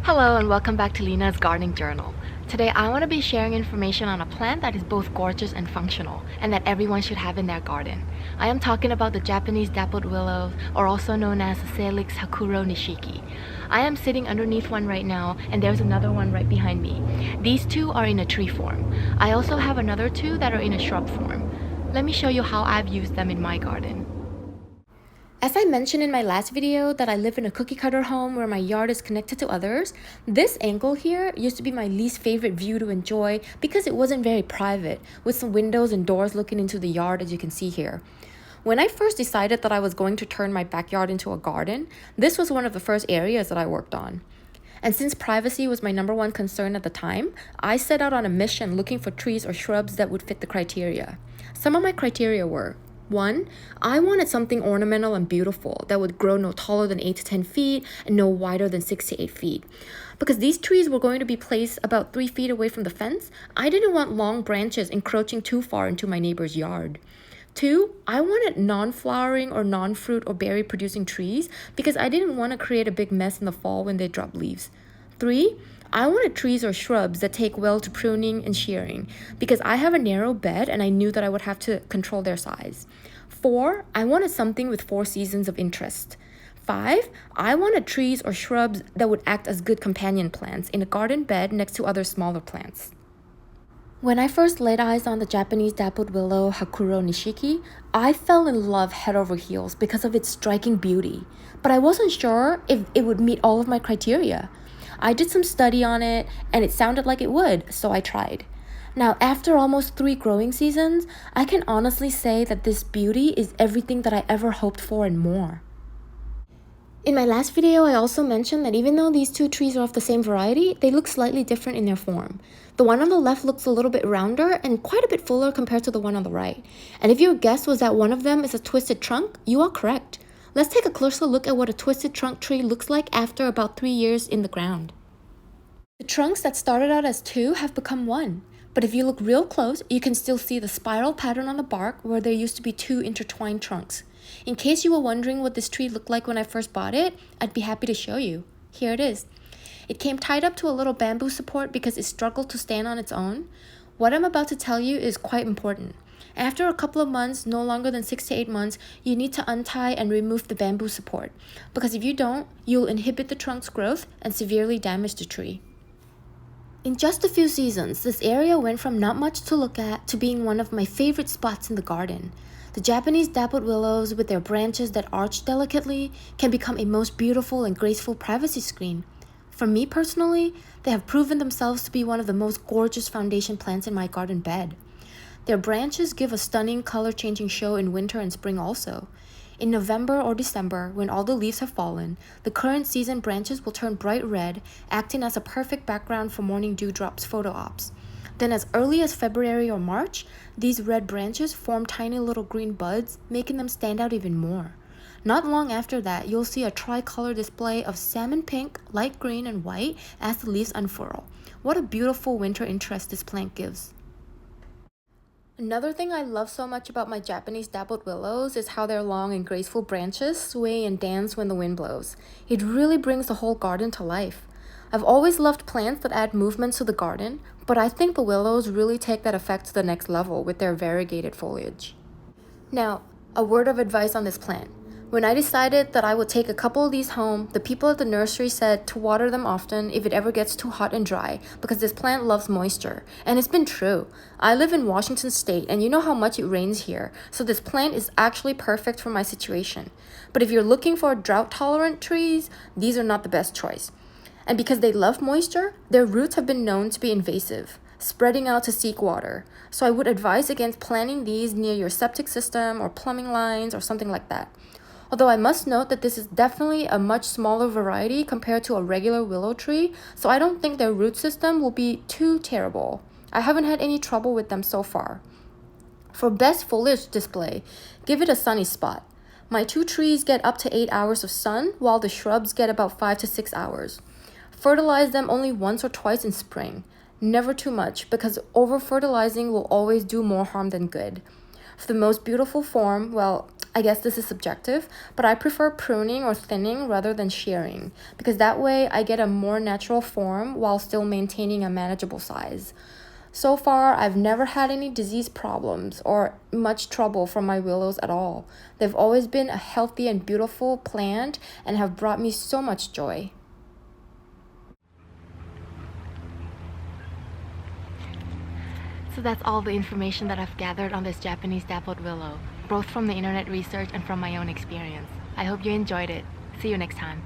Hello and welcome back to Lena's Gardening Journal. Today I want to be sharing information on a plant that is both gorgeous and functional and that everyone should have in their garden. I am talking about the Japanese dappled willows, or also known as Salix Hakuro Nishiki. I am sitting underneath one right now and there's another one right behind me. These two are in a tree form. I also have another two that are in a shrub form. Let me show you how I've used them in my garden. As I mentioned in my last video that I live in a cookie cutter home where my yard is connected to others, this angle here used to be my least favorite view to enjoy because it wasn't very private, with some windows and doors looking into the yard as you can see here. When I first decided that I was going to turn my backyard into a garden, this was one of the first areas that I worked on. And since privacy was my number one concern at the time, I set out on a mission looking for trees or shrubs that would fit the criteria. Some of my criteria were: 1, I wanted something ornamental and beautiful that would grow no taller than 8 to 10 feet and no wider than 6 to 8 feet. Because these trees were going to be placed about 3 feet away from the fence, I didn't want long branches encroaching too far into my neighbor's yard. 2, I wanted non-flowering or non-fruit or berry producing trees because I didn't want to create a big mess in the fall when they drop leaves. 3, I wanted trees or shrubs that take well to pruning and shearing because I have a narrow bed and I knew that I would have to control their size. 4, I wanted something with 4 seasons of interest. 5, I wanted trees or shrubs that would act as good companion plants in a garden bed next to other smaller plants. When I first laid eyes on the Japanese Dappled Willow Hakuro Nishiki, I fell in love head over heels because of its striking beauty, but I wasn't sure if it would meet all of my criteria. I did some study on it, and it sounded like it would, so I tried. Now, after almost 3 growing seasons, I can honestly say that this beauty is everything that I ever hoped for and more. In my last video, I also mentioned that even though these two trees are of the same variety, they look slightly different in their form. The one on the left looks a little bit rounder and quite a bit fuller compared to the one on the right. And if your guess was that one of them is a twisted trunk, you are correct. Let's take a closer look at what a twisted trunk tree looks like after about 3 years in the ground. The trunks that started out as 2 have become 1. But if you look real close, you can still see the spiral pattern on the bark where there used to be 2 intertwined trunks. In case you were wondering what this tree looked like when I first bought it, I'd be happy to show you. Here it is. It came tied up to a little bamboo support because it struggled to stand on its own. What I'm about to tell you is quite important. After a couple of months, no longer than 6 to 8 months, you need to untie and remove the bamboo support, because if you don't, you'll inhibit the trunk's growth and severely damage the tree. In just a few seasons, this area went from not much to look at to being one of my favorite spots in the garden. The Japanese dappled willows, with their branches that arch delicately, can become a most beautiful and graceful privacy screen. For me personally, they have proven themselves to be one of the most gorgeous foundation plants in my garden bed. Their branches give a stunning color-changing show in winter and spring also. In November or December, when all the leaves have fallen, the current season branches will turn bright red, acting as a perfect background for morning dewdrops photo ops. Then as early as February or March, these red branches form tiny little green buds, making them stand out even more. Not long after that, you'll see a tricolor display of salmon pink, light green, and white as the leaves unfurl. What a beautiful winter interest this plant gives. Another thing I love so much about my Japanese dappled willows is how their long and graceful branches sway and dance when the wind blows. It really brings the whole garden to life. I've always loved plants that add movement to the garden, but I think the willows really take that effect to the next level with their variegated foliage. Now, a word of advice on this plant. When I decided that I would take a couple of these home, the people at the nursery said to water them often if it ever gets too hot and dry, because this plant loves moisture. And it's been true. I live in Washington State, and you know how much it rains here, so this plant is actually perfect for my situation. But if you're looking for drought-tolerant trees, these are not the best choice. And because they love moisture, their roots have been known to be invasive, spreading out to seek water. So I would advise against planting these near your septic system or plumbing lines or something like that. Although I must note that this is definitely a much smaller variety compared to a regular willow tree, so I don't think their root system will be too terrible. I haven't had any trouble with them so far. For best foliage display, give it a sunny spot. My 2 trees get up to 8 hours of sun, while the shrubs get about 5 to 6 hours. Fertilize them only once or twice in spring. Never too much, because over-fertilizing will always do more harm than good. For the most beautiful form, well, I guess this is subjective, but I prefer pruning or thinning rather than shearing because that way I get a more natural form while still maintaining a manageable size. So far, I've never had any disease problems or much trouble from my willows at all. They've always been a healthy and beautiful plant and have brought me so much joy. So that's all the information that I've gathered on this Japanese dappled willow, both from the internet research and from my own experience. I hope you enjoyed it. See you next time.